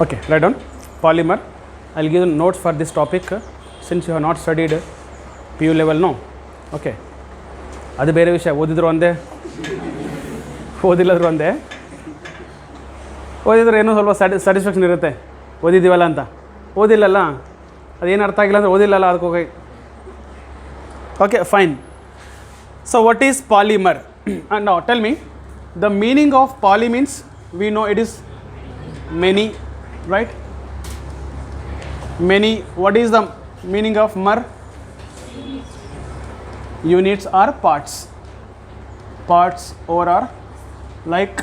Okay, write down polymer. I'll give you notes for this topic since you have not studied PU level, no. Okay, ಅದು ಬೇರೆ ವಿಷಯ. ಓದಿದ್ರು ಒಂದೇ, ಓದಿಲ್ಲದ್ರು ಒಂದೇ. ಓದಿದ್ರೆ ಏನೋ ಸ್ವಲ್ಪ ಸ್ಯಾಟಿಸ್ಫ್ಯಾಕ್ಷನ್ ಇರುತ್ತೆ, ಓದಿದ್ದೀವಲ್ಲ ಅಂತ. ಓದಿಲ್ಲಲ್ಲ, ಅದೇನು ಅರ್ಥ ಆಗಿಲ್ಲ ಅಂದರೆ ಓದಿಲ್ಲಲ್ಲ ಅದಕ್ಕೆ ಹೋಗಿ. Okay, fine. So what is polymer? And now tell me, the meaning of poly means we know it is many, right? Many. What is the meaning of mer? Units or parts. Parts or are like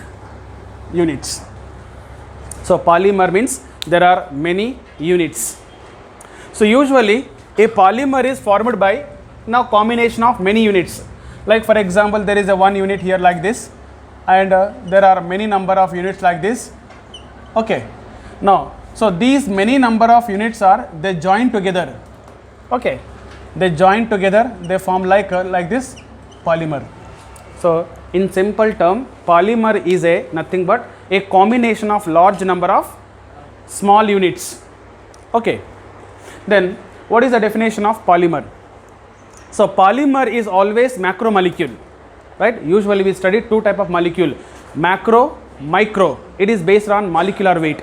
units. So polymer means there are many units. So usually a polymer is formed by now combination of many units. Like for example, there is a one unit here like this, and there are many number of units like this. Okay, now so these many number of units are they join together. Okay, they join together, they form like this polymer. So in simple term, polymer is a nothing but a combination of large number of small units. Okay, then what is the definition of polymer? So polymer is always macromolecule, right? Usually we study two type of molecule, macro, micro. It is based on molecular weight,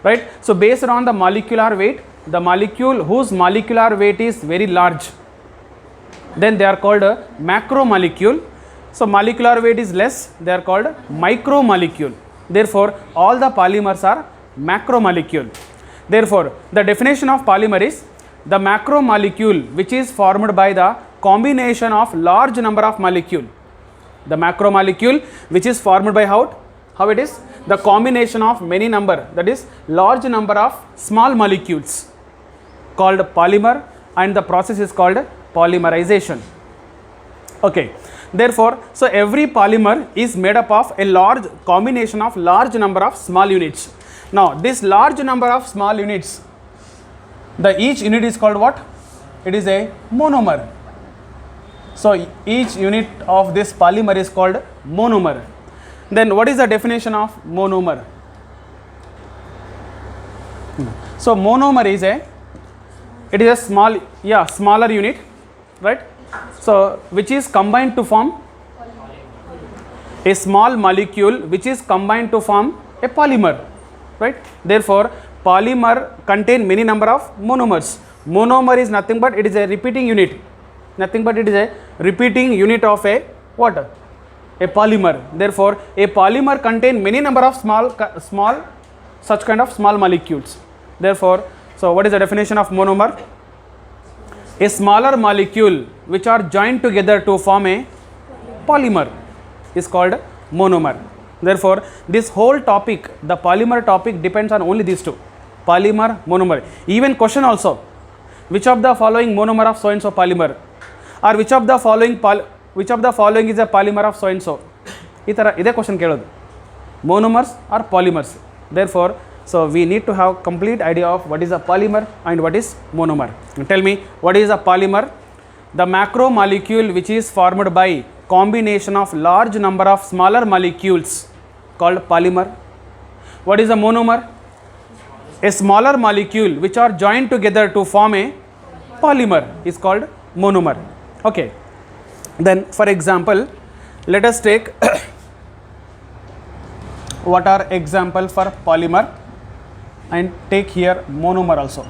right? So based on the molecular weight, the molecule whose molecular weight is very large, then they are called a macromolecule. So molecular weight is less, they are called micromolecule. Therefore all the polymers are macromolecule. Therefore the definition of polymer is the macromolecule which is formed by the combination of large number of molecule. The macromolecule which is formed by how it is the combination of many number, that is large number of small molecules, called polymer, and the process is called polymerization. Okay, therefore so every polymer is made up of a large combination of large number of small units. Now this large number of small units, the each unit is called what? It is a monomer. So each unit of this polymer is called monomer. Then what is the definition of monomer? So monomer is it is a smaller unit, right? So which is combined to form a small molecule which is combined to form a polymer, right? Therefore polymer contain many number of monomers. Monomer is nothing but it is a repeating unit, nothing but it is a repeating unit of a what? A polymer. Therefore a polymer contain many number of small such kind of small molecules. Therefore so what is the definition of monomer? A smaller molecule which are joined together to form a polymer is called monomer. Therefore this whole topic, the polymer topic, depends on only these two, polymer, monomer. Even question also, which of the following monomer of so and so polymer, or which of the following is a polymer of so and so. ಈ ಥರ ಇದೇ question ಕೇಳೋದು, monomers or polymers. Therefore so we need to have complete idea of what is a polymer and what is monomer. Tell me, what is a polymer? The macromolecule which is formed by combination of large number of smaller molecules called polymer. What is a monomer? A smaller molecule which are joined together to form a polymer is called monomer. Okay, then for example let us take what are example for polymer and take here monomer also.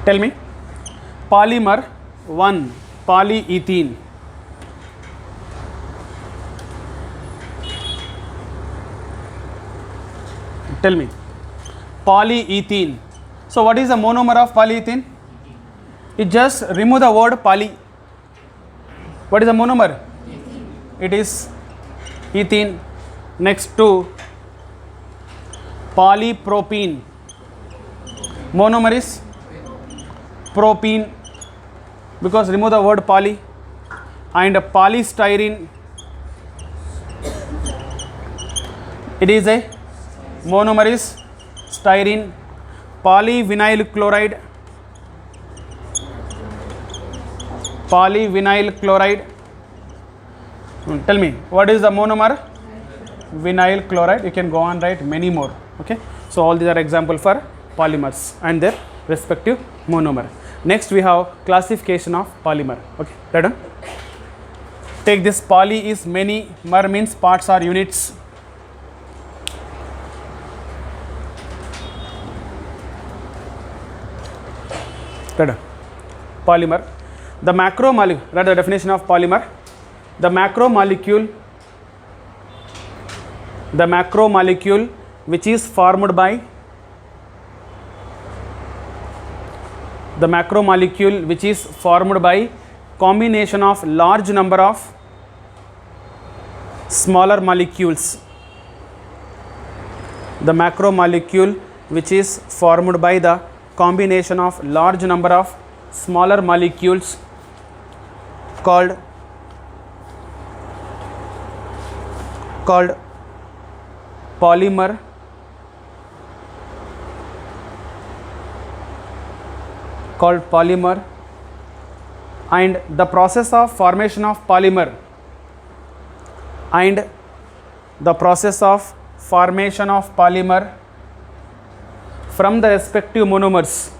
Tell me, polymer 1, polyethene. Tell me, polyethene. So what is the monomer of polyethene? You just remove the word poly. What is the monomer? It is ethene. Next to polypropene. Monomer is propene, because remove the word poly. And polystyrene, it is a monomer is styrene. Polyvinyl chloride, Tell me, what is the monomer? vinyl chloride. You can go on write many more. Okay, so all these are example for polymers and their respective monomer. Next we have classification of polymer. Okay, right on. Take this, poly is many, mer means parts or units. Right on. Polymer, the macromolecule, write the definition of polymer. The macromolecule which is formed by combination of large number of smaller molecules. The macromolecule which is formed by the combination of large number of smaller molecules called polymer. And the process of formation of polymer from the respective monomers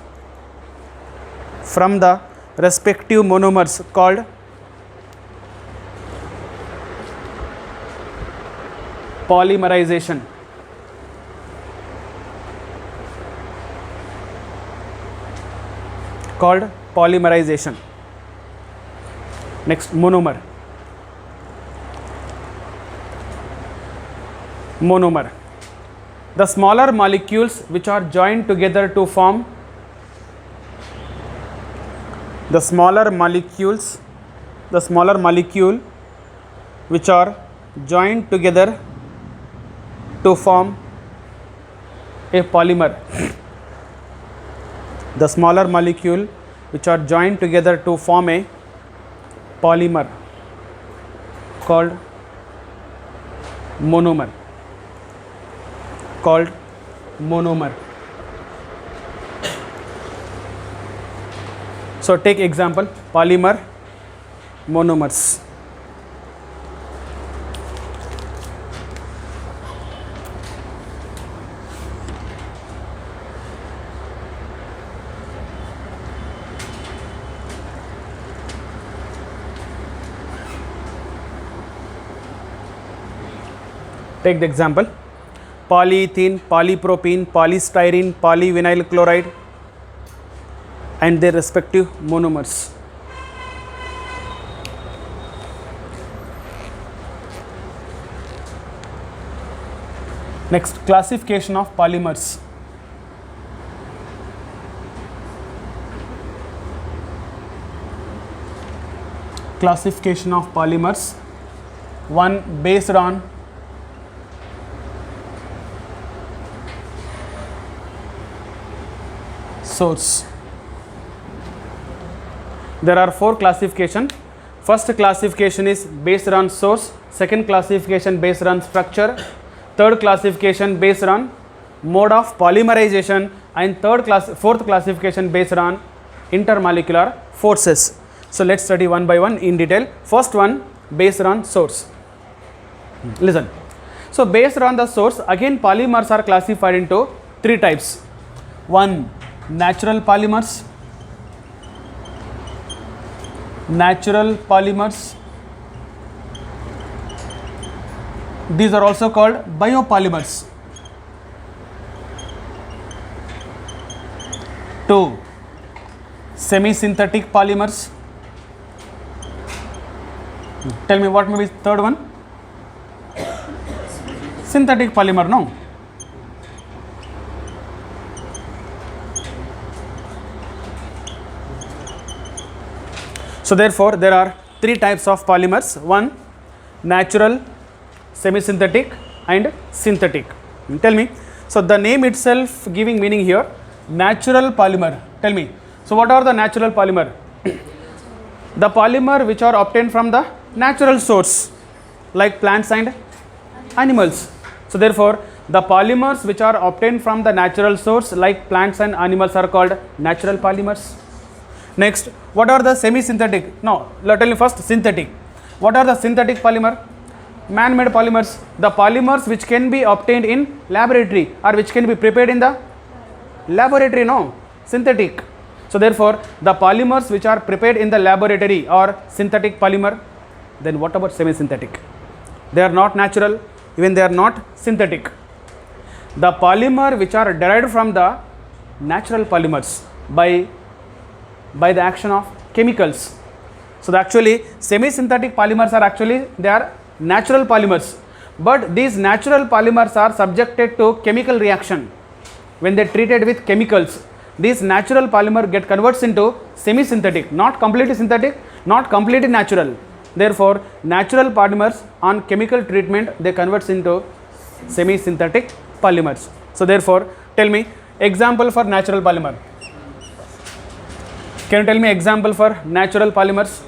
called polymerization. Next, monomer. The smaller molecules which are joined together to form which are joined together to form a polymer. The smaller molecule which are joined together to form a polymer called monomer. So take example, polymer, monomers. Take the example, polyethylene, polypropylene, polystyrene, polyvinyl chloride and their respective monomers. Next, classification of polymers. One, based on source. There are 4 classification. First classification is based on source, second classification based on structure, third classification based on mode of polymerization, and fourth classification based on intermolecular forces. So let's study one by one in detail. First one, based on source. Listen. So based on the source, again polymers are classified into 3 types. One, natural polymers. These are also called biopolymers. 2, semi-synthetic polymers. Tell me what may be third one? Synthetic polymer, no? So therefore, there are 3 types of polymers. One, natural, semi-synthetic and synthetic. Tell me, so the name itself giving meaning here, natural polymer. Tell me, so what are the natural polymer? The polymer which are obtained from the natural source like plants and animals. So therefore, the polymers which are obtained from the natural source like plants and animals are called natural polymers. Next, what are the semi-synthetic? No, let me first synthetic. What are the synthetic polymer? Man-made polymers. The polymers which can be obtained in laboratory or which can be prepared in the laboratory, no, synthetic. So therefore, the polymers which are prepared in the laboratory are synthetic polymer. Then what about semi-synthetic? They are not natural, even they are not synthetic. The polymer which are derived from the natural polymers by the action of chemicals. So actually semi-synthetic polymers are actually, they are natural polymers, but these natural polymers are subjected to chemical reaction. When they treated with chemicals, these natural polymer get converts into semi-synthetic, not completely synthetic, not completely natural. Therefore, natural polymers on chemical treatment, they converts into semi-synthetic polymers. So therefore, tell me example for natural polymer. Can you tell me example for natural polymers?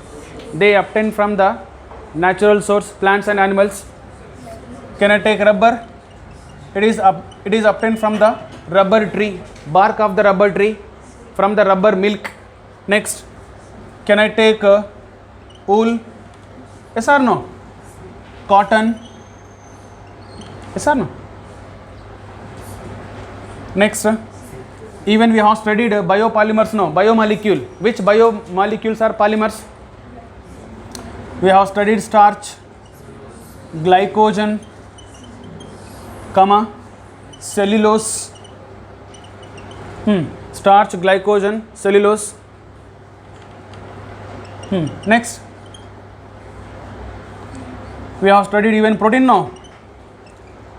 They obtain from the natural source, plants and animals. Can I take rubber? It is obtained from the rubber tree, bark of the rubber tree, from the rubber milk. Next, can I take wool? Yes or no? Cotton? Yes or no? Next, even we have studied biopolymers, no, biomolecule. Which biomolecules are polymers? We have studied starch, glycogen, cellulose. Starch, glycogen, cellulose. Next, we have studied even protein, no.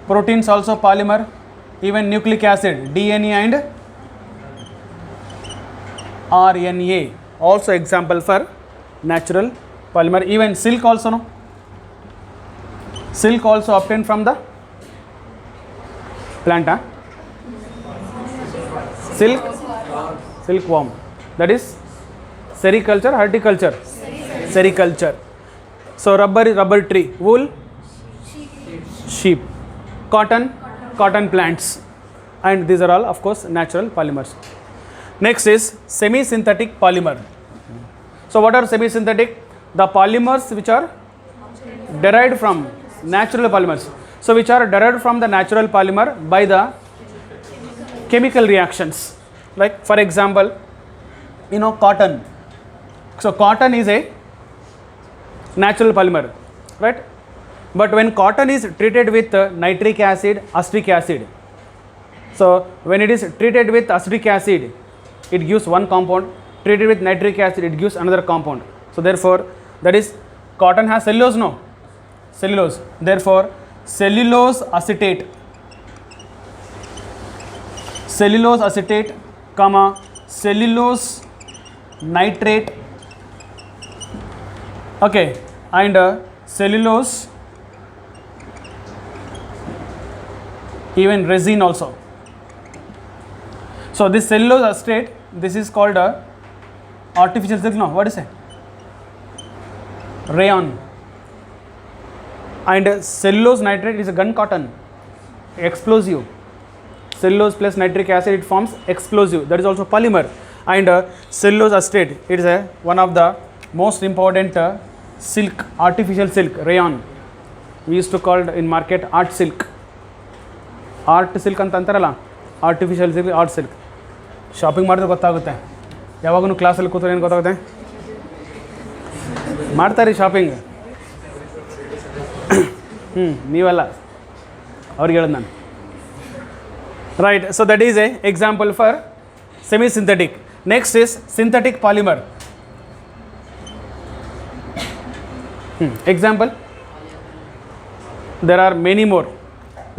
Proteins also polymer, even nucleic acid, DNA and RNA also example for natural polymer. Even silk also, no. Silk also obtained from the plant, huh? Silkworm, that is sericulture, horticulture, sericulture. So rubber tree, wool, sheep, cotton plants, and these are all of course natural polymers. Next is semi-synthetic polymer. So what are semi-synthetic? The polymers which are derived from natural polymers. So which are derived from the natural polymer by the chemical reactions. Like for example, cotton. So cotton is a natural polymer, right? But when cotton is treated with nitric acid, acetic acid, so when it is treated with acetic acid, it gives one compound. Treated with nitric acid, it gives another compound. So therefore, that is cotton has cellulose, no? Cellulose. Therefore, cellulose acetate, cellulose nitrate, okay, and cellulose, even resin also. So this cellulose acetate, this is called a artificial silk, no, what is it? Rayon. And cellulose nitrate is a gun cotton, explosive. Cellulose plus nitric acid, it forms explosive, that is also polymer. And cellulose acetate, it is one of the most important silk, artificial silk, rayon. We used to call in market art silk. Art silk anta antaralla, artificial silk, art silk. Shopping ಮಾಡಿದ್ರೆ ಗೊತ್ತಾಗುತ್ತೆ. ಯಾವಾಗಲೂ ಕ್ಲಾಸಲ್ಲಿ ಕೂತ್ರೆ ಏನು ಗೊತ್ತಾಗುತ್ತೆ? ಮಾಡ್ತಾರೆ shopping. ನೀವಲ್ಲ, ಅವ್ರಿಗೆ ಹೇಳೋದು ನಾನು. Right, so that is a example for semi-synthetic. Next is synthetic polymer. Example, there are many more,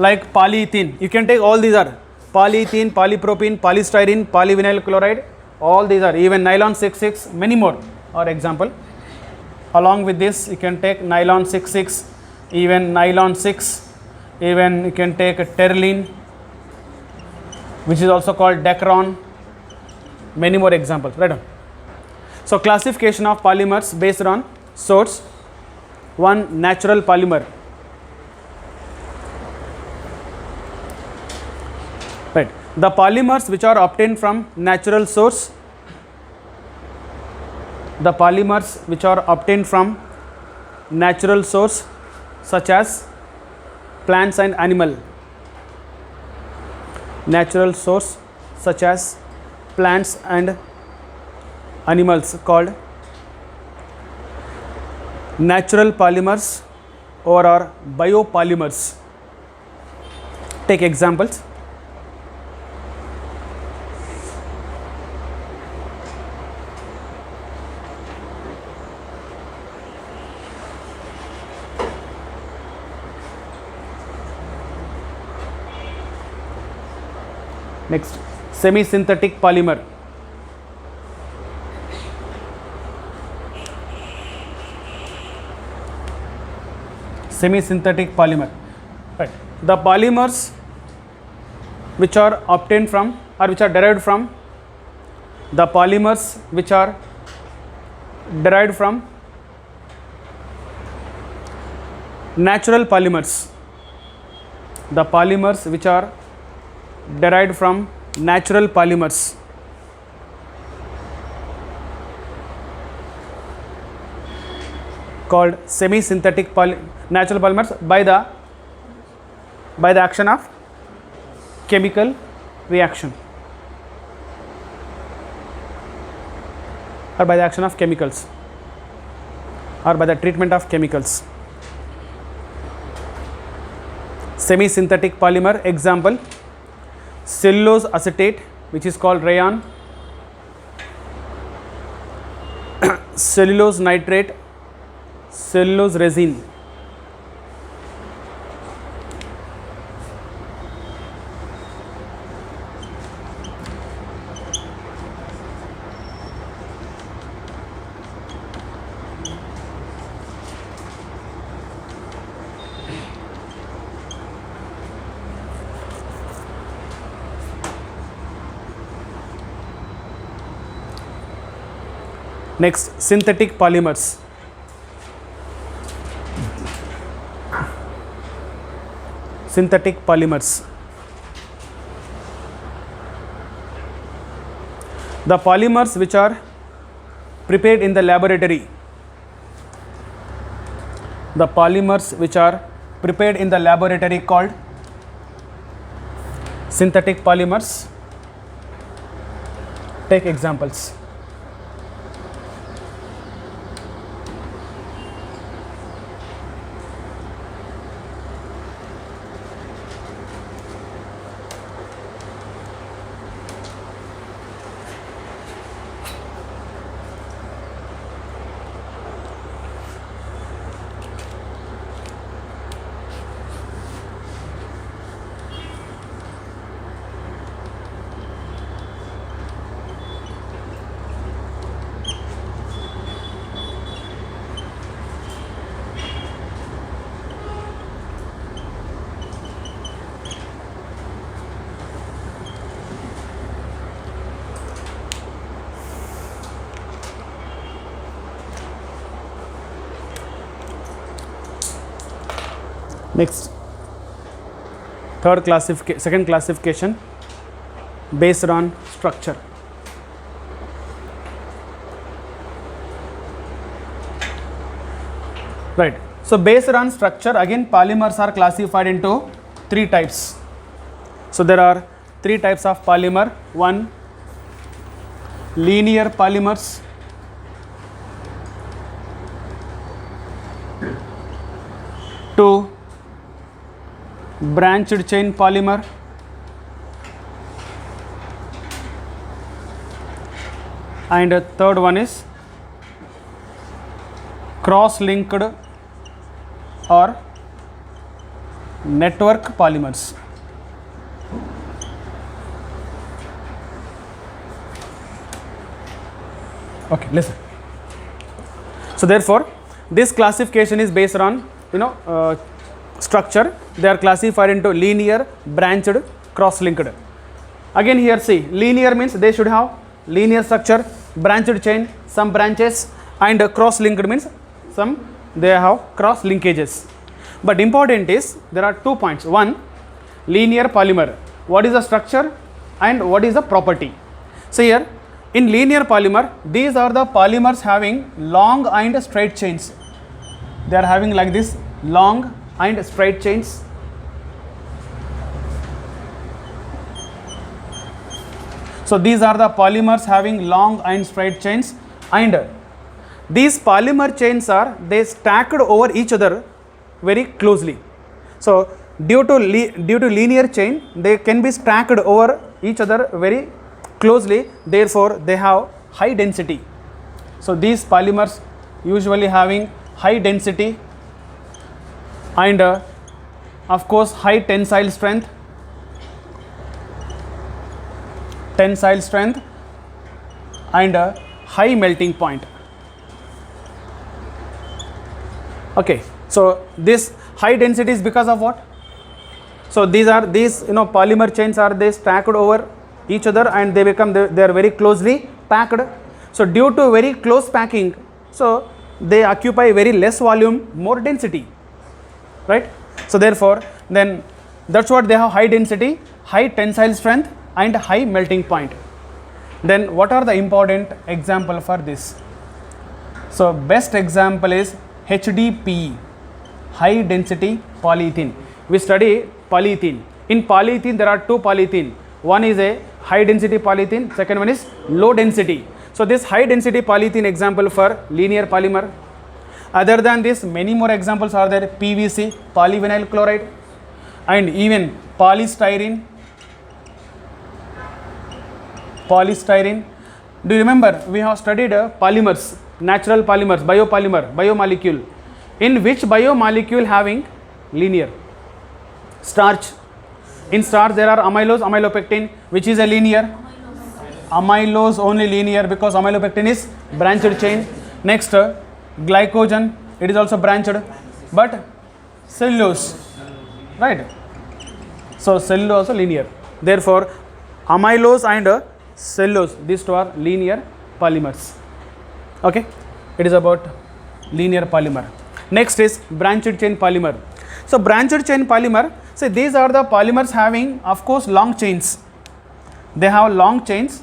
like polyethylene. You can take all these are polyethylene, polypropylene, polystyrene, polyvinyl chloride, all these are, even nylon 66, many more are example. Along with this, you can take nylon 66, even nylon 6, even you can take terylene, which is also called Dacron, many more examples, right? So classification of polymers based on source. One, natural polymer, right? The polymers which are obtained from natural source, such as plants and animal. Natural source such as plants and animals called natural polymers or are biopolymers. Take examples. Next, semi-synthetic polymer. Semi-synthetic polymer. Right. The polymers which are obtained from or which are derived from the polymers which are derived from natural polymers. The polymers which are derived from natural polymers called semi-synthetic natural polymers by the action of chemical reaction or by the action of chemicals or by the treatment of chemicals. Semi-synthetic polymer example: cellulose acetate, which is called rayon, cellulose nitrate, cellulose resin. Next, synthetic polymers. Synthetic polymers. The polymers which are prepared in the laboratory. The polymers which are prepared in the laboratory called synthetic polymers. Take examples. Next, second classification based on structure. Right. So based on structure, again polymers are classified into three types. So there are three types of polymer. One, linear polymers. Two, branched chain polymer. And a third one is cross-linked or network polymers. Okay, listen. So therefore, this classification is based on structure. They are classified into linear, branched, cross-linked. Again here see, linear means they should have linear structure, branched chain, some branches, and cross-linked means they have cross linkages. But important is there are 2 points. One, linear polymer. What is the structure and what is the property? So here in linear polymer, these are the polymers having long and straight chains. They are having like this long and straight chains. So these are the polymers having long and straight chains, and these polymer chains are they stacked over each other very closely. So due to linear chain, they can be stacked over each other very closely, therefore they have high density. So these polymers usually having high density and of course high tensile strength and high melting point. Okay, so this high density is because of what? So these polymer chains are they stacked over each other and they are very closely packed. So due to very close packing, so they occupy very less volume, more density, right? So therefore then that's what they have: high density, high tensile strength and high melting point. Then what are the important example for this? So best example is HDPE, high density polyethylene. We study polyethylene. In polyethylene there are two polyethylene. One is a high density polyethylene, second one is low density. So this high density polyethylene example for linear polymer. Other than this, many more examples are there: PVC, polyvinyl chloride, and even polystyrene. Do you remember we have studied polymers, natural polymers, biopolymer, biomolecule. In which biomolecule having linear? Starch. In starch there are amylose, amylopectin, which is a linear. Amylose only linear because amylopectin is branched chain. Next glycogen, it is also branched, but cellulose, right? So cellulose also linear. Therefore amylose and cellulose, these two are linear polymers. Okay, it is about linear polymer. Next is branched chain polymer. So branched chain polymer, so these are the polymers having of course long chains. They have long chains,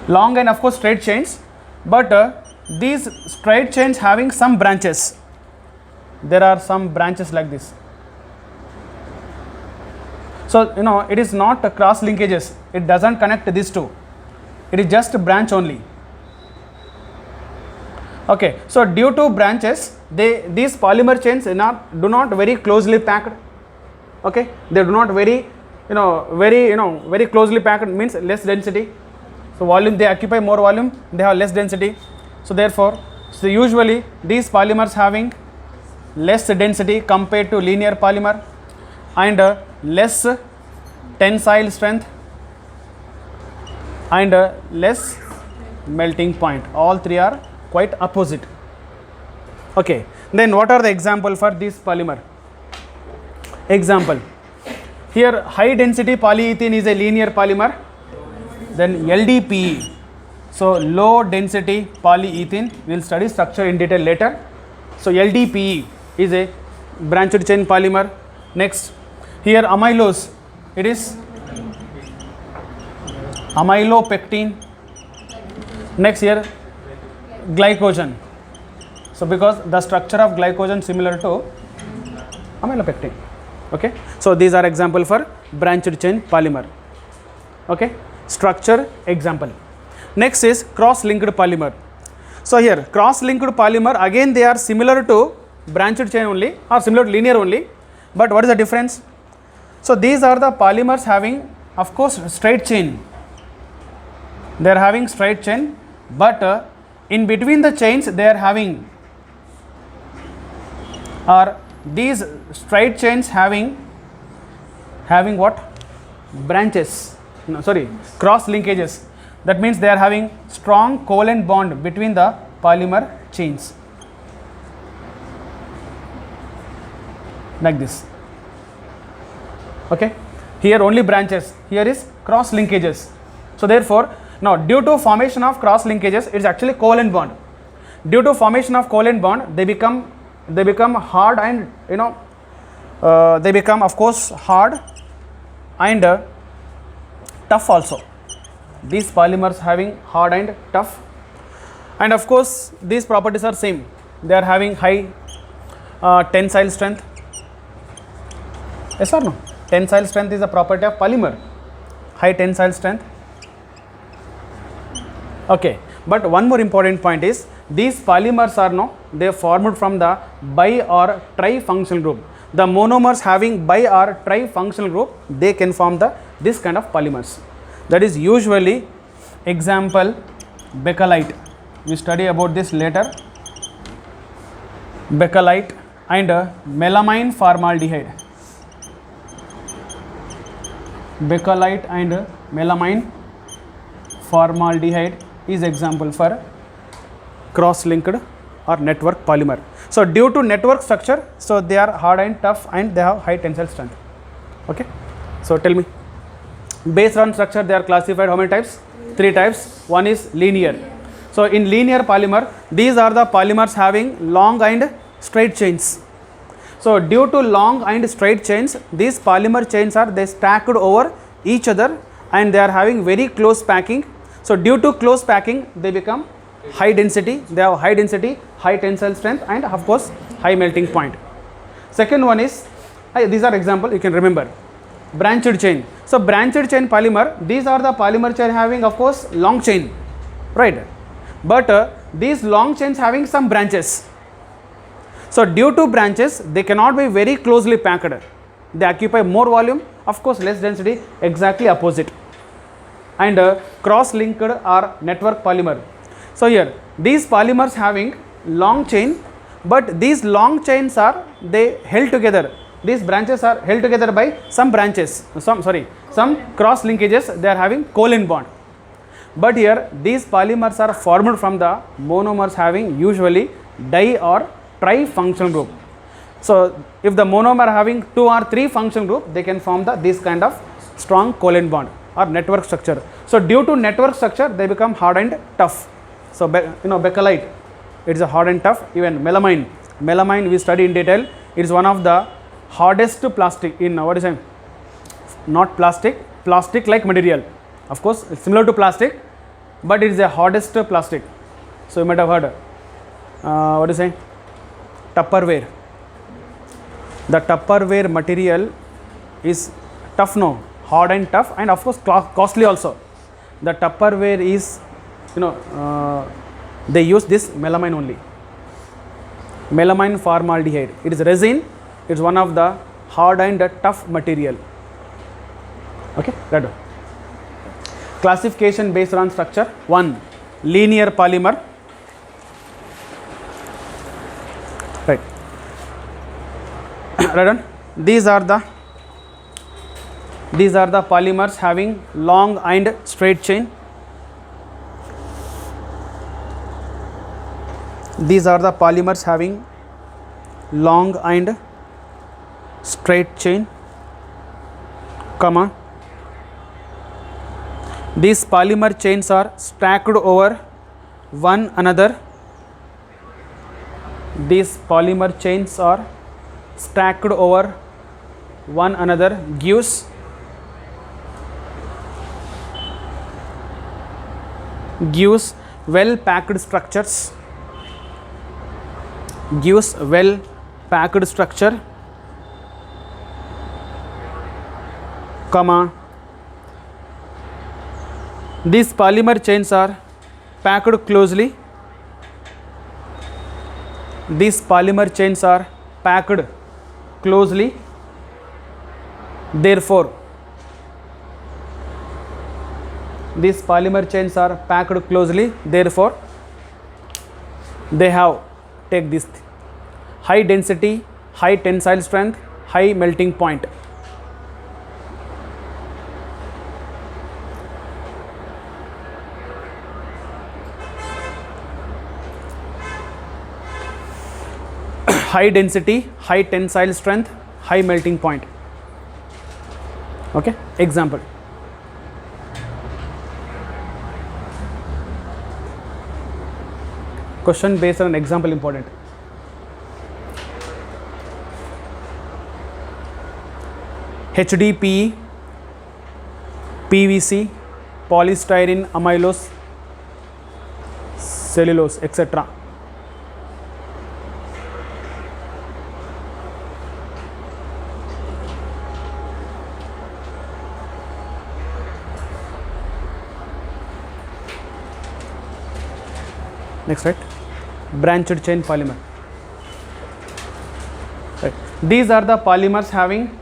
long and of course straight chains, but these straight chains having some branches. There are some branches like this. So it is not cross linkages, it doesn't connect these two, it is just a branch only. Okay, so due to branches, these polymer chains do not very closely packed. Okay, they do not very closely packed, means less density. So volume, they occupy more volume, they have less density. So therefore, usually these polymers having less density compared to linear polymer and less tensile strength and less melting point. All three are quite opposite. Okay, then what are the example for this polymer? Example, here high density polyethylene is a linear polymer. Then LDPE, so low density polyethylene, we will study structure in detail later. So LDPE is a branched chain polymer. Next, here amylose, it is amylopectin. Next here glycogen, so because the structure of glycogen similar to amylopectin. Okay, so these are example for branched chain polymer. Okay, structure example. Next is cross linked polymer. So here cross linked polymer, again they are similar to branched chain only or similar to linear only, but what is the difference? So these are the polymers having of course straight chain, they are having straight chain, but in between the chains they are having, or these straight chains having what? Branches, no, sorry, cross linkages. That means they are having strong covalent bond between the polymer chains, like this. Okay, here only branches, here is cross linkages. So therefore, now due to formation of cross linkages, it is actually covalent bond. Due to formation of covalent bond, they become hard and they become of course hard and tough also. These polymers having hard and tough, And of course, these properties are same. They are having high tensile strength. Yes or no? Tensile strength is a property of polymer. High tensile strength. Okay. But one more important point is, these polymers are they are formed from the bi or tri-functional group. The monomers having bi or tri-functional group, they can form this kind of polymers. That is usually, example, bakelite. We study about this later. Bakelite and melamine formaldehyde. Bakelite and melamine formaldehyde is example for cross-linked or network polymer. So due to network structure, so they are hard and tough and they have high tensile strength. Okay. So tell me, based on structure they are classified how many types? 3 types. One is linear. So in linear polymer, these are the polymers having long and straight chains. So due to long and straight chains, these polymer chains are they stacked over each other and they are having very close packing. So due to close packing, they become high density. They have high density, high tensile strength, and of course high melting point. Second one is, these are example you can remember, branched chain. So branched chain polymer, these are the polymer chain having of course long chain, right? But these long chains having some branches. So due to branches, they cannot be very closely packed. They occupy more volume, of course less density, exactly opposite. And cross-linked or network polymer. So here these polymers having long chain, but these long chains are they held together. These branches are held together by some branches, some cross linkages. They are having covalent bond. But here these polymers are formed from the monomers having usually di or tri-functional group. So if the monomer having 2 or 3 functional group, they can form this kind of strong covalent bond or network structure. So due to network structure, they become hard and tough. So bakelite, it is a hard and tough. Even melamine we study in detail. It is one of the hardest plastic in what is it? Not plastic like material. Of course, it's similar to plastic, but it is the hardest plastic. So you might have heard what is it? Tupperware. The Tupperware material is tough, hard and tough, and of course costly also. The Tupperware is, they use this melamine only. Melamine formaldehyde. It is resin. It is one of the hard and tough material. Okay, that one. Classification based on structure. 1. Linear polymer. Right. Right on. These are the polymers having long and straight chain. These are the polymers having long and straight chain, comma. These polymer chains are stacked over one another. These polymer chains are stacked over one another, gives well packed structures. Gives well packed structure, comma. These polymer chains are packed closely. These polymer chains are packed closely. Therefore, these polymer chains are packed closely. Therefore, they have, take this, high density, high tensile strength, high melting point. High density, high tensile strength, high melting point. Okay, example. Question based on an example important. HDPE, PVC, polystyrene amylose cellulose, etc. Next, right? Branched chain polymer. Right. These are the polymers having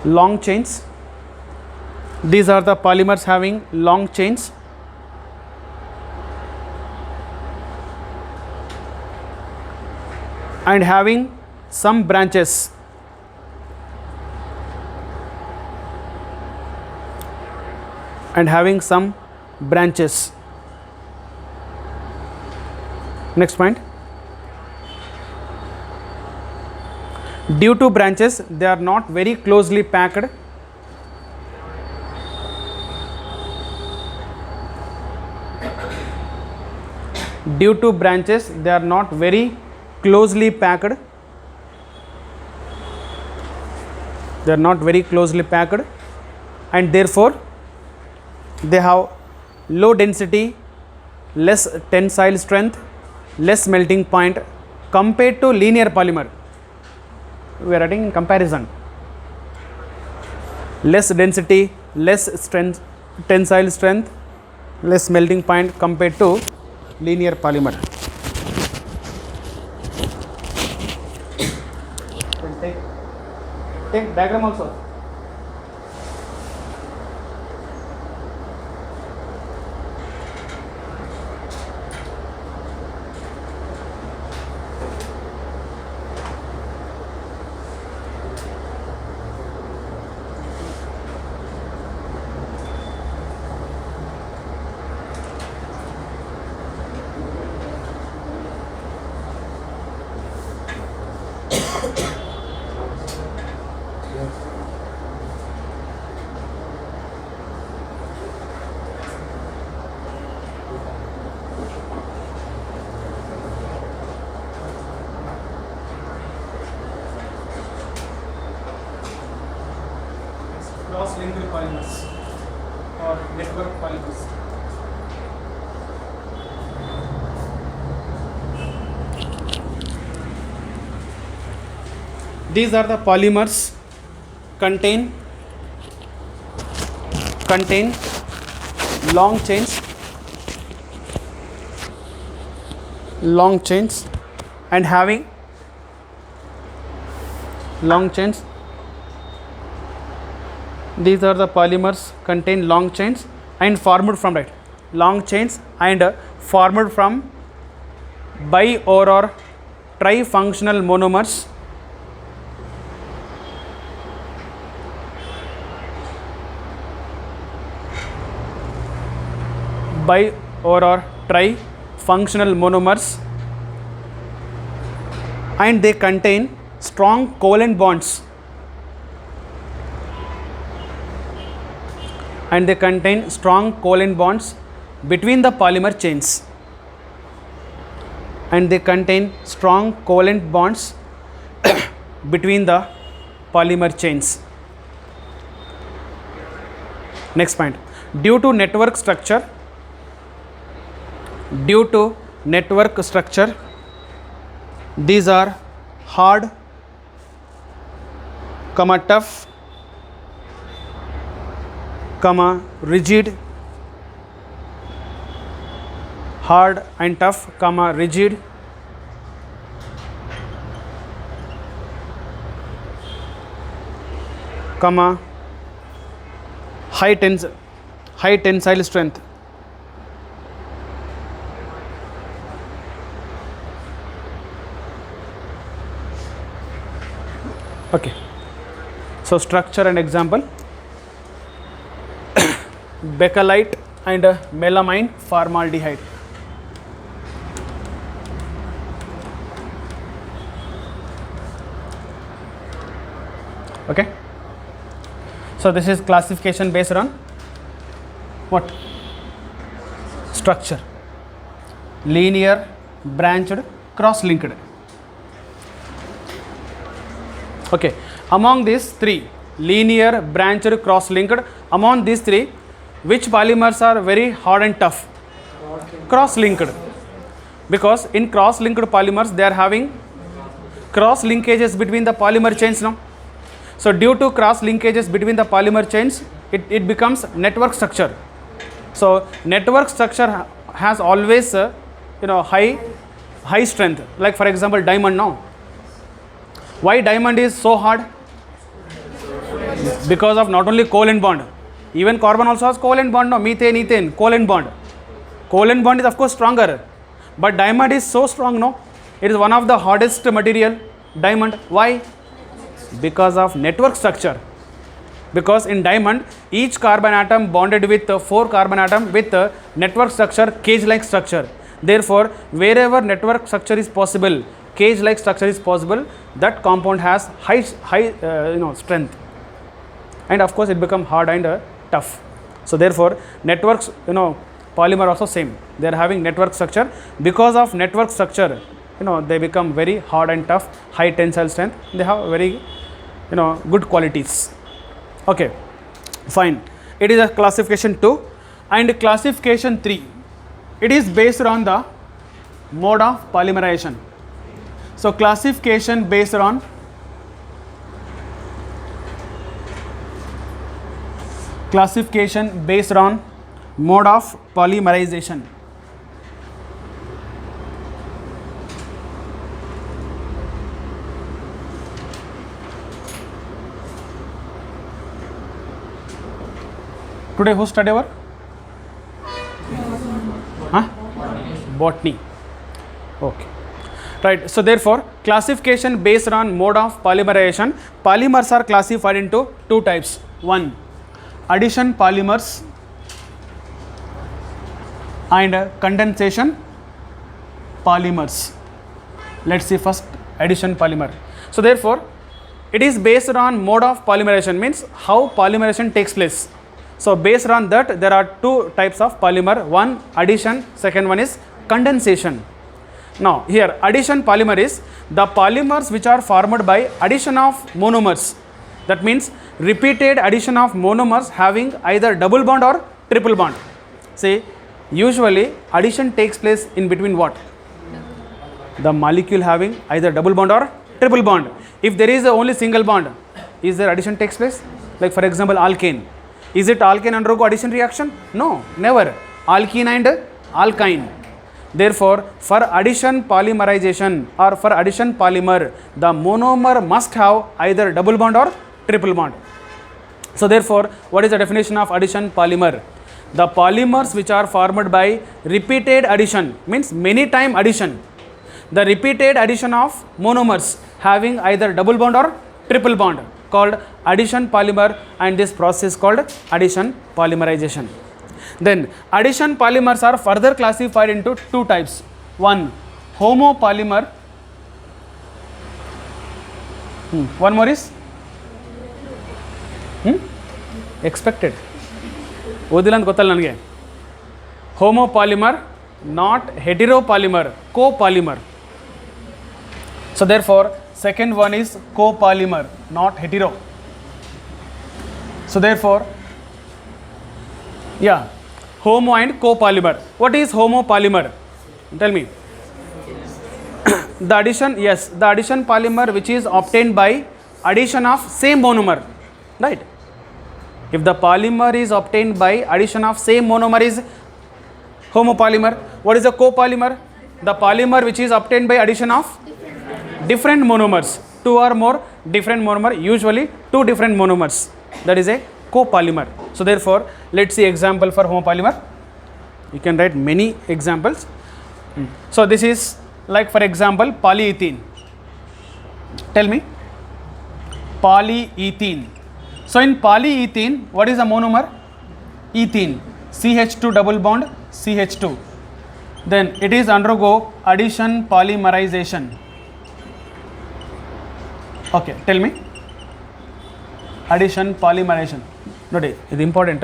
long chains. These are the polymers having long chains. And having some branches. And having some branches. Next point. Due to branches, they are not very closely packed. Due to branches, they are not very closely packed. They are not very closely packed, and therefore they have low density, less tensile strength, less melting point compared to linear polymer. We are writing in comparison. Less density, less strength, tensile strength, less melting point compared to linear polymer. Take diagram also. Cross-linked polymers or network polymers. These are the polymers contain long chains and having long chains. These are the polymers contain long chains and formed from long chains and formed from bi or trifunctional monomers bi or trifunctional monomers, and they contain strong covalent bonds. And they contain strong covalent bonds between the polymer chains. And they contain strong covalent bonds between the polymer chains. Next point. Due to network structure, these are hard, tough, rigid, hard and tough, rigid, high tensile strength. Okay. So structure and example. Bakelite and melamine formaldehyde. Okay. So this is classification based on what? Structure. Linear, branched, cross-linked. Okay. Among these three, linear, branched, cross-linked. Among these three, which polymers are very hard and tough? Cross-linked. Because in cross-linked polymers, they are having cross linkages between the polymer chains now. So due to cross linkages between the polymer chains, it becomes network structure. So network structure has always high strength. Like for example, diamond now. Why diamond is so hard? Because of not only covalent bond, even carbon also has covalent bond. No, methane, ethane, covalent bond. Covalent bond is of course stronger, but diamond is so strong. No, it is one of the hardest material. Diamond. Why? Because of network structure. Because in diamond, each carbon atom bonded with 4 carbon atom with network structure, cage-like structure. Therefore, wherever network structure is possible, cage-like structure is possible, that compound has high strength, and of course it become hard and tough. So therefore, networks, polymer also same. They are having network structure. Because of network structure, they become very hard and tough, high tensile strength. They have very good qualities. Okay, fine. It is a classification 2, and classification 3. It is based on the mode of polymerization. So classification based on mode of polymerization. Today who study our? Botany. Okay. Right. So therefore, classification based on mode of polymerization. Polymers are classified into 2 types. 1, addition polymers and condensation polymers. Let's see first addition polymer. So therefore, it is based on mode of polymerization, means how polymerization takes place. So based on that, there are 2 types of polymer. 1, addition, second one is condensation. Now here addition polymer is the polymers which are formed by addition of monomers. That means repeated addition of monomers having either double bond or triple bond. See, usually addition takes place in between what? The molecule having either double bond or triple bond. If there is only single bond, is there addition takes place? Like for example, alkane. Is it alkane undergo addition reaction? No, never. Alkene and alkyne. Therefore, for addition polymerization or for addition polymer, the monomer must have either double bond or triple bond. So therefore, what is the definition of addition polymer? The polymers which are formed by repeated addition, means many time addition. The repeated addition of monomers having either double bond or triple bond, called addition polymer, and this process called addition polymerization. Then addition polymers are further classified into 2 types. 1, homopolymer. One more is expected. ಓದಿಲ್ಲ ಗೊತ್ತಲ್ಲ ನನಗೆ. Homopolymer, not heteropolymer, copolymer. So therefore, second one is copolymer, not hetero. So therefore, yeah, homo and copolymer. What is homopolymer? Tell me. The addition, yes, the addition polymer which is obtained by addition of same monomer, right? If the polymer is obtained by addition of same monomer is homopolymer. What is a copolymer? The polymer which is obtained by addition of different monomers, 2 or more different monomer, usually 2 different monomers. That is a copolymer. So therefore, let's see example for homopolymer. You can write many examples. So this is like for example polyethene. Tell me, polyethene. So in polyethene, what is the monomer? Ethene, CH2 double bond CH2. Then it is undergo addition polymerization. Okay, tell me, addition polymerization. Note it is important.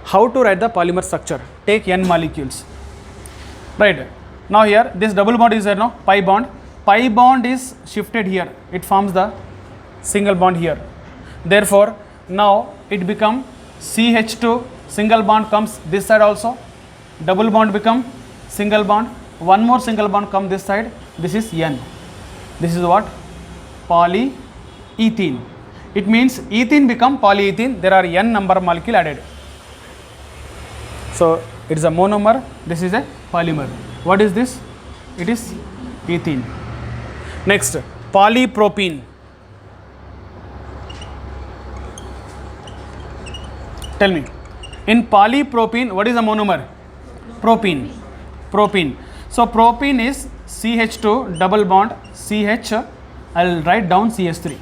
How to write the polymer structure? Take n molecules. Right. Now here this double bond is there, no? Pi bond. Pi bond is shifted here. It forms the single bond here. Therefore, now it become CH2 single bond comes this side also, double bond become single bond, one more single bond come this side, this is N. This is what? Polyethene. It means ethene become polyethene, there are N number of molecule added. So it is a monomer, this is a polymer. What is this? It is ethene. Next, polypropene. Tell me, in polypropene, what is the monomer? Propene. Propene. So propene is CH2 double bond CH. I will write down CH3.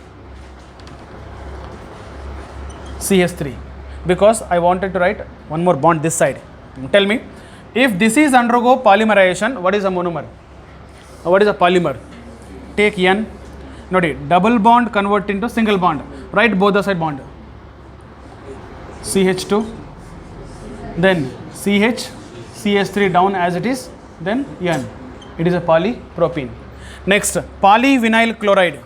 CH3, because I wanted to write one more bond this side. Tell me, if this is undergo polymerization, what is a monomer? What is a polymer? Take N. Note, double bond convert into single bond. Write both the side bond. CH2, then CH, CH3 down as it is, then N. It is a polypropene. Next, polyvinyl chloride.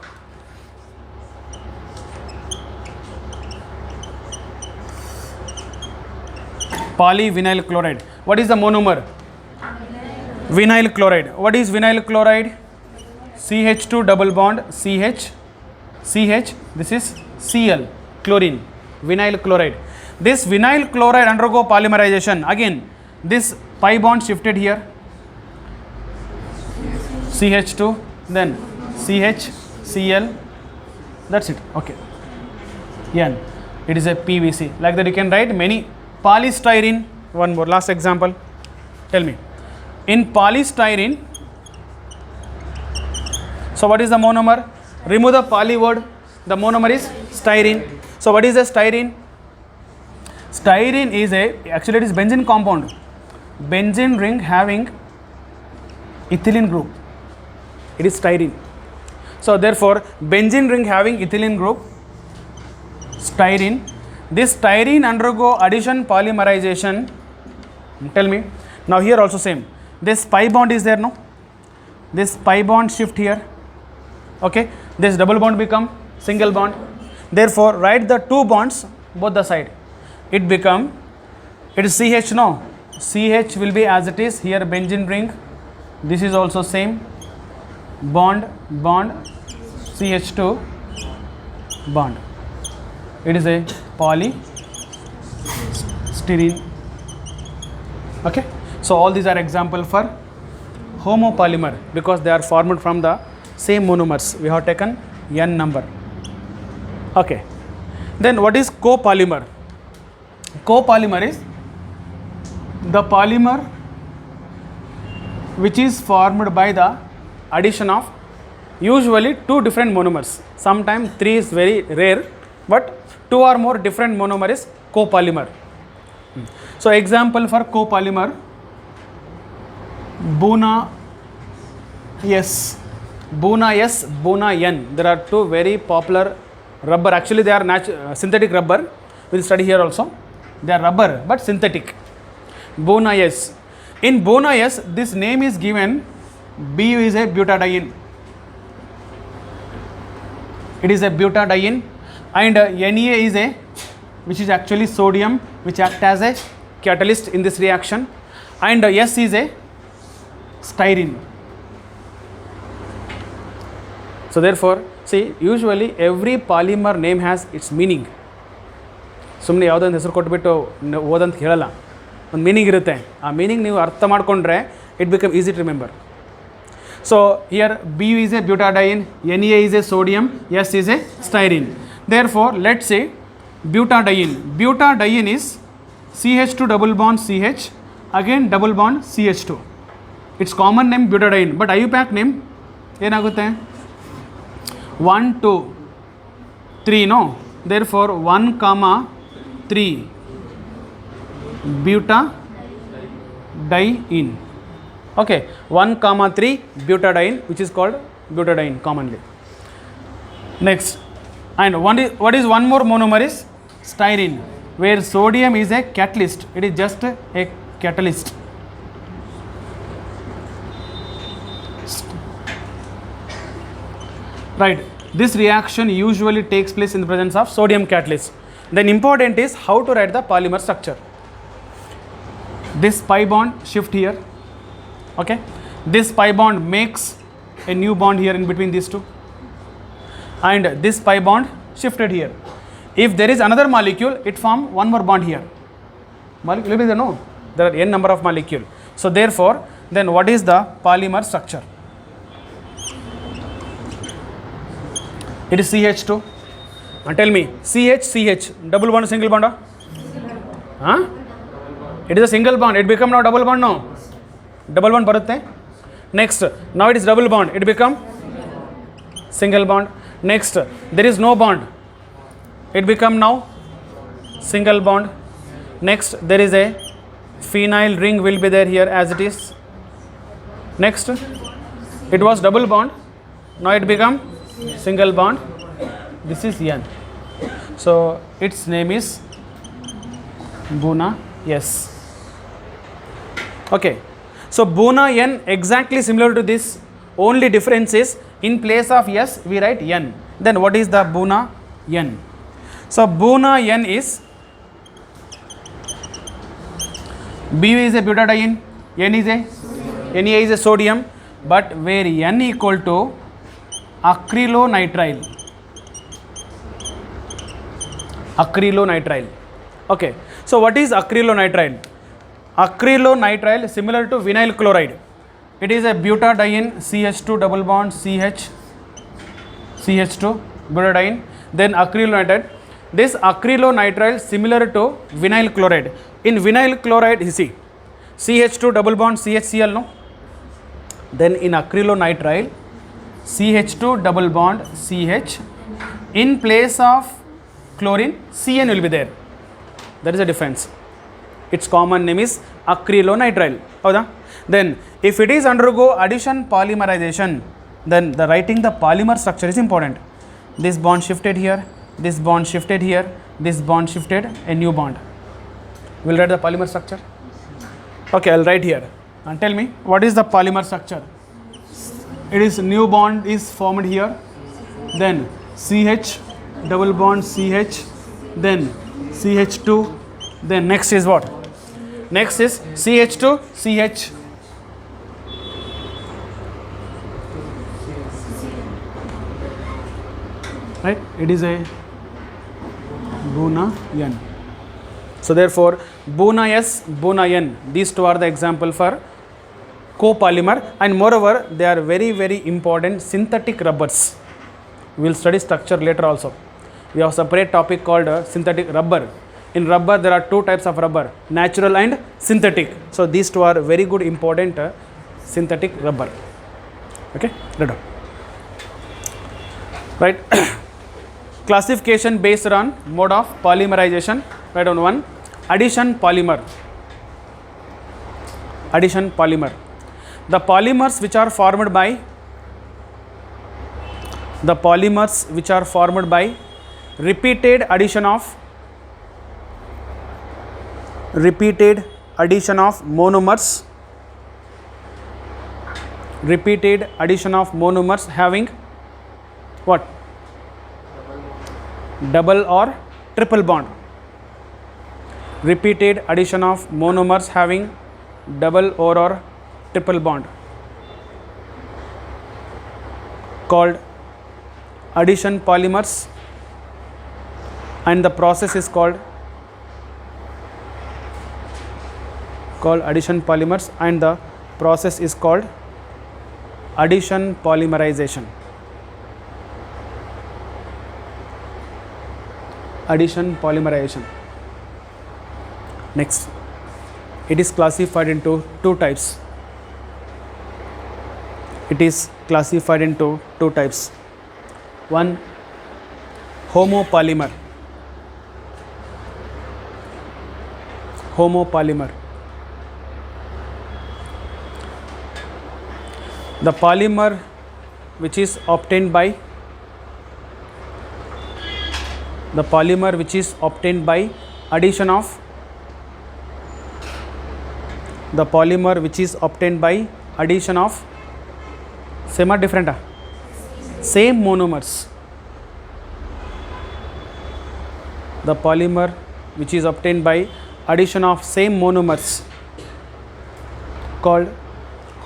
Polyvinyl chloride. What is the monomer? Vinyl chloride. What is vinyl chloride? CH2 double bond CH, CH, this is Cl, chlorine, vinyl chloride. This vinyl chloride undergo polymerization. Again, this pi bond shifted here, CH2, then CH, Cl, that's it. Okay. N. It is a PVC. Like that you can write many. Polystyrene. One more last example. Tell me. In polystyrene, so what is the monomer? Remove the poly word. The monomer is styrene. So what is the styrene? Styrene is actually it is benzene compound. Benzene ring having ethylene group. It is styrene. So therefore, benzene ring having ethylene group, styrene. This styrene undergo addition polymerization. Tell me. Now here also same. This pi bond is there, no? This pi bond shift here. Okay. This double bond become single bond. Therefore, write the two bonds both the side. It become, it is CH, no? CH will be as it is here, benzene ring. This is also same. Bond, bond, CH2, bond. It is a polystyrene. Okay. So all these are example for homopolymer because they are formed from the same monomers. We have taken N number. Okay. Then what is copolymer? Copolymer is the polymer which is formed by the addition of usually two different monomers. Sometimes three is very rare, but two or more different monomer is copolymer. So example for copolymer, Buna S, Buna S, Buna N. There are two very popular rubber. Actually, they are synthetic rubber. We will study here also. They are rubber but synthetic. Buna S. In Buna S, this name is given. Bu is a butadiene. It is a butadiene, and Na is a, which is actually sodium, which acts as a catalyst in this reaction, and S is a styrene. So therefore, see, usually every polymer name has its meaning. ಸುಮ್ಮನೆ ಯಾವುದೋ ಒಂದು ಹೆಸರು ಕೊಟ್ಬಿಟ್ಟು ಓದಂತ ಹೇಳಲ್ಲ, ಒಂದು meaning ಇರುತ್ತೆ. ಆ meaning ನೀವು ಅರ್ಥ ಮಾಡಿಕೊಂಡ್ರೆ it become easy to remember. So here Bu is a butadiene, Na is a sodium, S is a styrene. Therefore, let's say butadiene. Butadiene is CH2 double bond CH, again double bond CH2. Its common name butadiene, but IUPAC name ಏನಾಗುತ್ತೆ? 1 2 3, no? Therefore 1 comma 3 butadiene. Okay, 1 comma 3 butadiene, which is called butadiene commonly. Next, and what is one more monomer is styrene, where sodium is a catalyst. It is just a catalyst. Right. This reaction usually takes place in the presence of sodium catalyst. Then important is how to write the polymer structure. This pi bond shift here, okay. This pi bond makes a new bond here in between these two, and this pi bond shifted here. If there is another molecule, it form one more bond here. Molecule is no, there are n number of molecule. So therefore, then what is the polymer structure? It is CH2. And tell me, CH, double bond, single bond? Huh? It is a single bond. It become now double bond now. Double bond barutte. Next, now it is double bond. It become single bond. Next, there is no bond. It become now single bond. Next, there is a phenyl ring will be there here as it is. Next, it was double bond. Now it become single bond. This is N. So its name is Buna S. Okay. So Buna N exactly similar to this. Only difference is in place of S we write N. Then what is the Buna N? So Buna N is Bu is a butadiene, N is a Na is a sodium, but where N equal to acrylonitrile. Acrylonitrile. Okay. So what is acrylonitrile? Acrylonitrile similar to vinyl chloride. It is a butadiene CH2 double bond CH, CH2 butadiene. Then acrylonitrile. This acrylonitrile similar to vinyl chloride. In vinyl chloride, you see CH2 double bond CHCl, no? Then in acrylonitrile, CH2 double bond CH, in place of chlorine CN will be there. That is the difference. Its common name is acrylonitrile. Then if it is undergo addition polymerization, then the writing the polymer structure is important. This bond shifted here, this bond shifted here, this bond shifted, a new bond. We'll write the polymer structure. Okay, I'll write here. And tell me, what is the polymer structure? It is new bond is formed here, then CH double bond CH, then CH2, then next is what? Next is CH2 CH. Right? It is a Buna N. So therefore, Buna S, Buna N, these two are the example for copolymer, and moreover they are very very important synthetic rubbers. We will study structure later also. We have a separate topic called synthetic rubber. In rubber there are two types of rubber, natural and synthetic. So these two are very good important synthetic rubber. Okay, later. Right. Classification based on mode of polymerization. Write down one. Addition polymer. Addition polymer. The polymers which are formed by repeated addition of monomers. Repeated addition of monomers having what? Double or triple bond. Repeated addition of monomers having double or triple bond called addition polymers, and the process is called addition polymers, and the process is called addition polymerization. Addition polymerization. Next, it is classified into two types. It is classified into two types. One, homopolymer. Homopolymer. The polymer which is obtained by addition of same or different? Same monomers. The polymer which is obtained by addition of same monomers called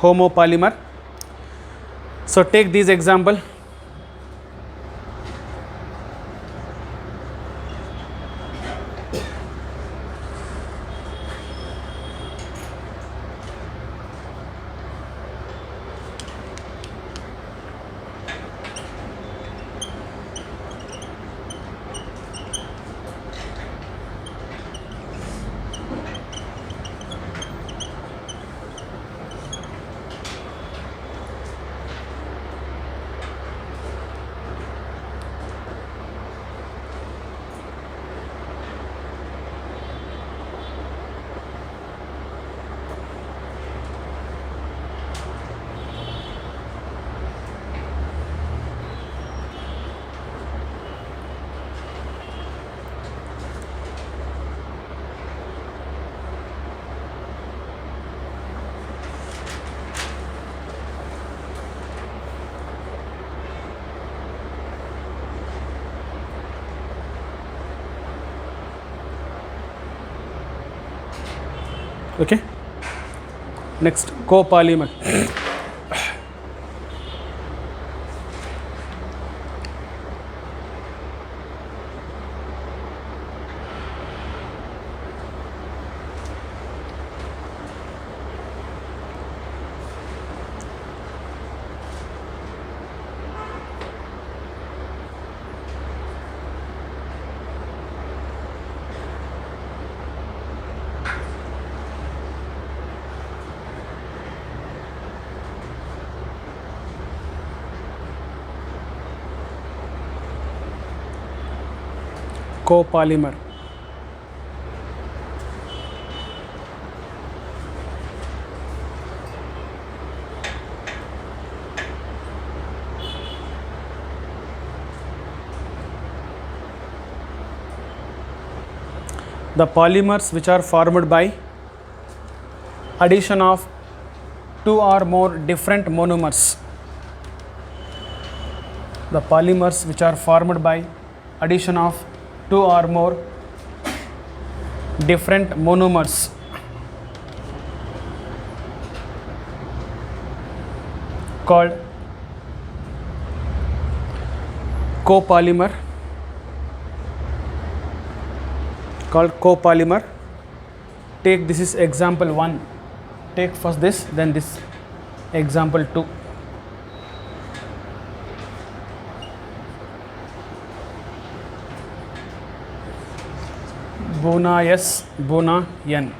homopolymer. So take these example. Okay. Next, copolymer. Copolymer. The polymers which are formed by addition of two or more different monomers. The polymers which are formed by addition of two or more different monomers called copolymer. Take this is example 1. Take first this, then this example 2. Bona S, Bona N.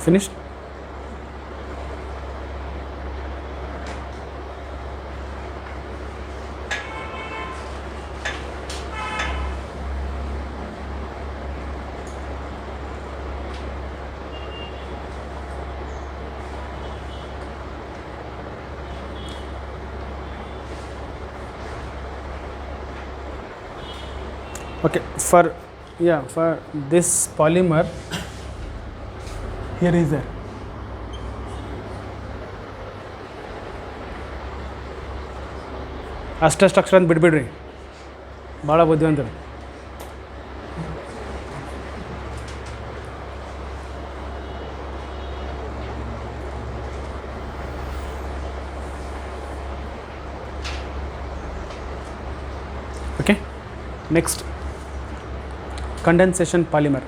Finished? Okay, for this polymer, here is there. ಅಷ್ಟೇ structure ಅಂತ ಬಿಟ್ಬಿಡ್ರಿ, ಭಾಳ ಬುದ್ಧಿವಂತರು. Next, condensation polymer.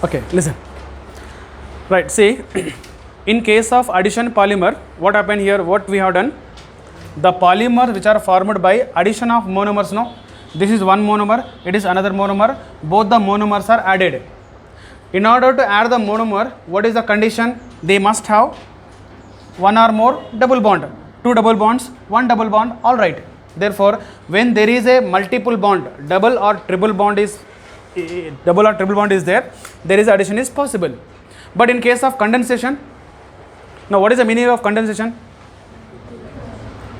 Okay, listen. Right, see, in case of addition polymer, what happened here, what we have done, the polymers which are formed by addition of monomers, no, this is one monomer, it is another monomer, both the monomers are added. In order to add the monomer, what is the condition? They must have one or more double bond, two double bonds, one double bond, all right. Therefore, when there is a multiple bond, double or triple bond is there, there is addition is possible. But in case of condensation, now what is the meaning of condensation?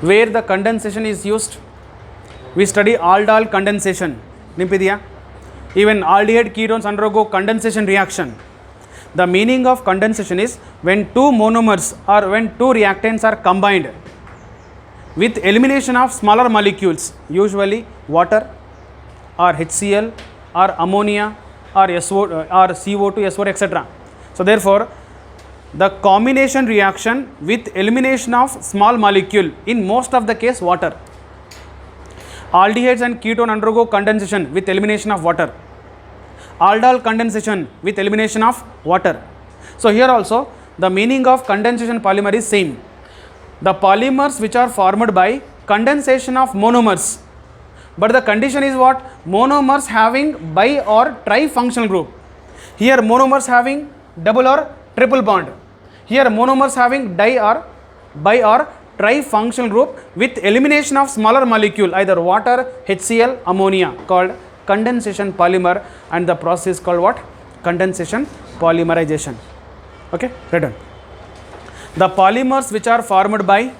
Where the condensation is used, we study aldol condensation. Nimpidiya? Even aldehyde ketones undergo condensation reaction. The meaning of condensation is when two monomers or when two reactants are combined with elimination of smaller molecules, usually water or HCl or ammonia or SO or CO2, SO4, etc. So therefore, the combination reaction with elimination of small molecule, in most of the case water. Aldehydes and ketone undergo condensation with elimination of water. Aldol condensation with elimination of water. So here also the meaning of condensation polymer is same. The polymers which are formed by condensation of monomers. But the condition is what? Monomers having bi or tri-functional group. Here monomers having double or triple bond. Here monomers having di or bi or tri-functional group with elimination of smaller molecule, either water, HCl, ammonia, called condensation polymer, and the process is called what? Condensation polymerization. Okay, written. The polymers which are formed by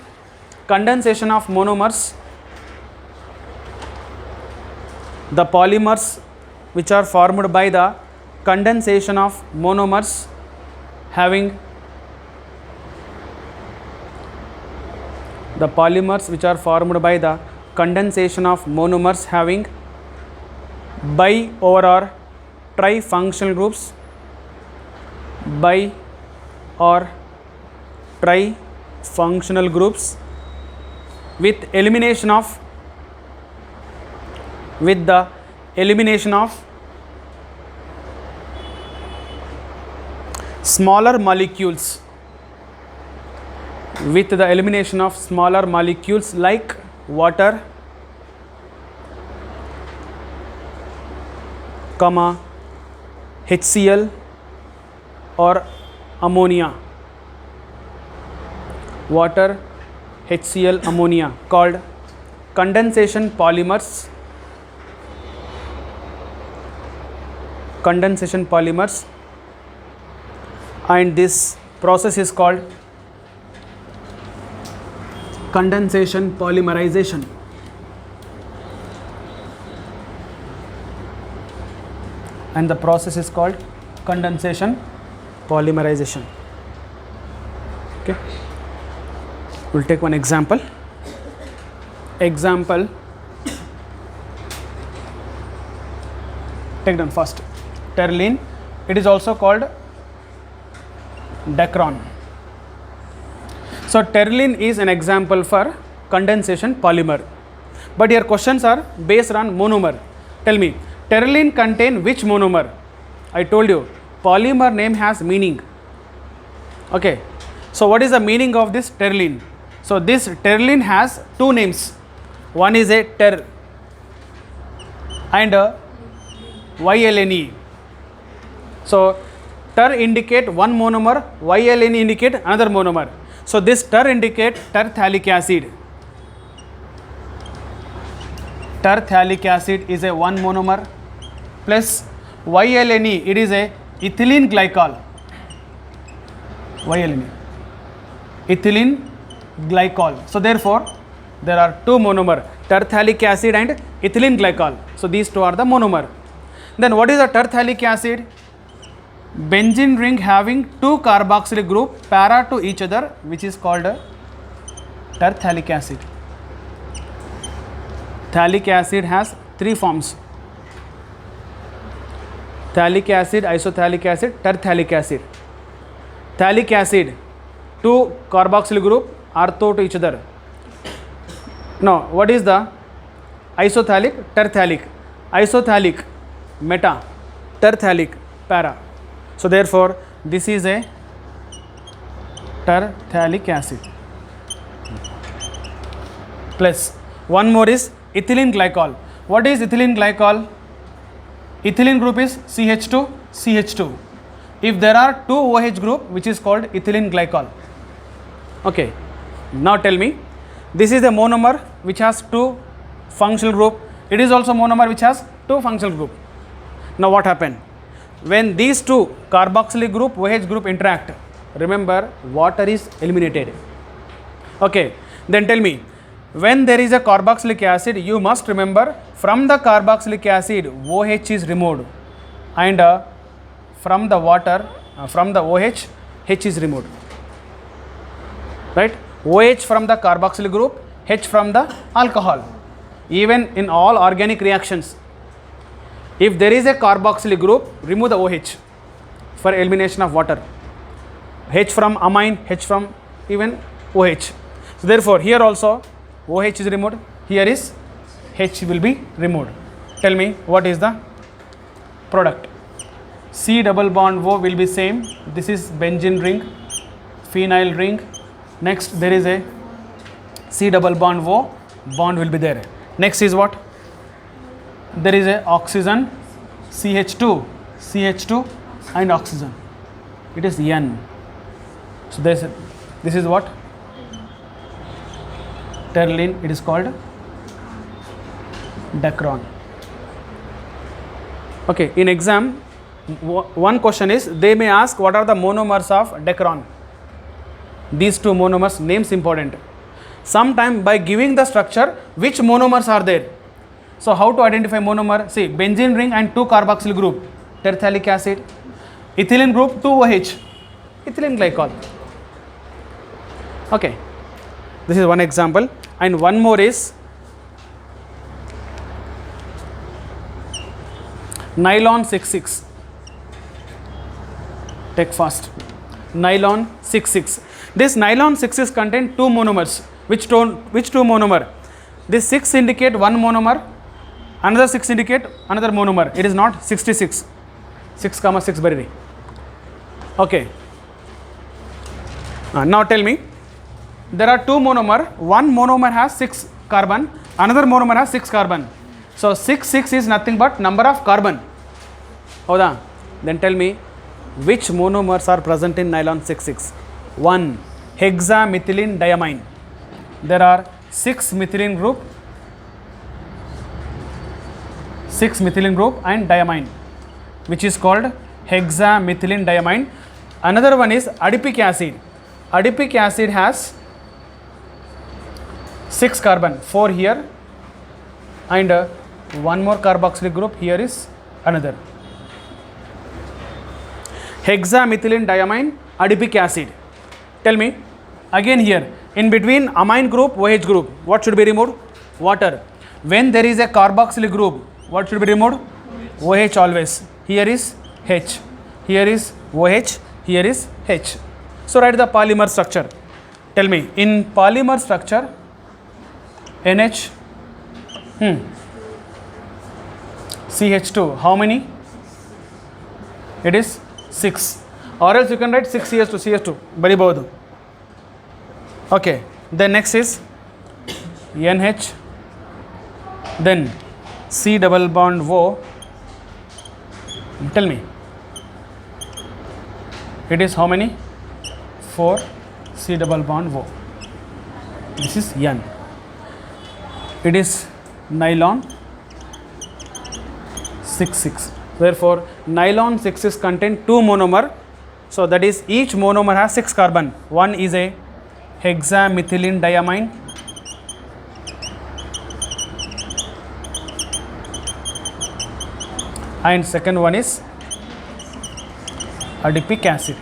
condensation of monomers, the polymers which are formed by the condensation of monomers having the polymers which are formed by the condensation of monomers having bi over or tri-functional groups, bi or tri-functional groups with the elimination of smaller molecules, with the elimination of smaller molecules like water, comma, HCl or ammonia. Water, HCl, ammonia, called condensation polymers. Condensation polymers, and this process is called condensation polymerization. And the process is called condensation polymerization. Okay, we'll take one example. Take them first. Terylene, it is also called Dacron. So terylene is an example for condensation polymer. But your questions are based on monomer. Tell me, terylene contain which monomer? I told you, polymer name has meaning. Okay. So what is the meaning of this terylene? So this terylene has two names. One is a ter and YLNE. So ter indicate one monomer, YLNE indicate another monomer. So this ter indicate terphthalic acid. Terphthalic acid is a one monomer, plus YLNE, it is a ethylene glycol. YLNE, ethylene glycol. So therefore there are two monomer, terphthalic acid and ethylene glycol. So these two are the monomer. Then what is the terphthalic acid? Benzene ring having two carboxyl group para to each other, which is called terphthalic acid. Phthalic acid has three forms: phthalic acid, isophthalic acid, terphthalic acid. Phthalic acid, two carboxyl group ortho to each other. Now, what is the isophthalic? Terphthalic. Isophthalic meta, terphthalic para. So therefore, this is a terphthalic acid. Plus one more is ethylene glycol. What is ethylene glycol? Ethylene group is CH2, CH2. If there are two OH group, which is called ethylene glycol. Okay. Now tell me, this is a monomer which has two functional group. It is also monomer which has two functional group. Now what happened? When these two carboxylic group, OH group interact, remember water is eliminated. Okay. Then tell me, when there is a carboxylic acid, you must remember from the carboxylic acid OH is removed, and from the water, from the OH, H is removed. Right? OH from the carboxyl group, H from the alcohol. Even in all organic reactions, if there is a carboxyl group, remove the OH for elimination of water. H from amine, H from even OH. So therefore, here also OH is removed, here is H will be removed. Tell me, what is the product? C double bond O will be same. This is benzene ring, phenyl ring. Next there is a C double bond O, bond will be there. Next is what? There is a oxygen, CH2, CH2 and oxygen. It is N. So this is what? Terline, it is called Dacron. Okay, in exam, one question is, they may ask what are the monomers of Dacron. These two monomers, names important. Sometime by giving the structure, which monomers are there. So how to identify monomer? See, benzene ring and 2 carboxyl group, terphthalic acid. Ethylene group, 2 OH, ethylene glycol. Okay, this is one example. And one more is nylon 6,6. Take fast. Nylon 6,6. This nylon 6,6 contain 2 monomers. Which two monomer? This 6 indicate one monomer, another 6 indicate another monomer. It is not 66. 6, 6 bari. Okay. Now tell me, there are 2 monomer. One monomer has 6 carbon, another monomer has 6 carbon. So 6, 6 is nothing but number of carbon. Hoda? Then tell me, which monomers are present in nylon 6,6? 1. Hexamethylene diamine. There are 6 methylene group, 6 methylene group and diamine, which is called hexamethylene diamine. Another one is adipic acid. Adipic acid has 6 carbon, 4 here and one more carboxylic group, here is another. Hexamethylene diamine, adipic acid. Tell me, again here, in between amine group, OH group, what should be removed? Water. When there is a carboxyl group, what should be removed? OH always. Here is H. Here is OH. Here is H. So write the polymer structure. Tell me, in polymer structure, NH, CH2, how many? It is 6. Or else you can write 6 CH2, CH2. Bari bodu. Okay. Then next is NH. Then C double bond O. Tell me. It is how many? 4 C double bond O. This is N. It is nylon 6,6. Therefore, nylon 6,6 contain 2 monomer. So that is each monomer has 6 carbon. One is a hexamethylene diamine. And second one is adipic acid.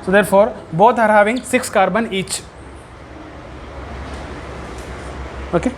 So therefore, both are having 6 carbon each. Okay.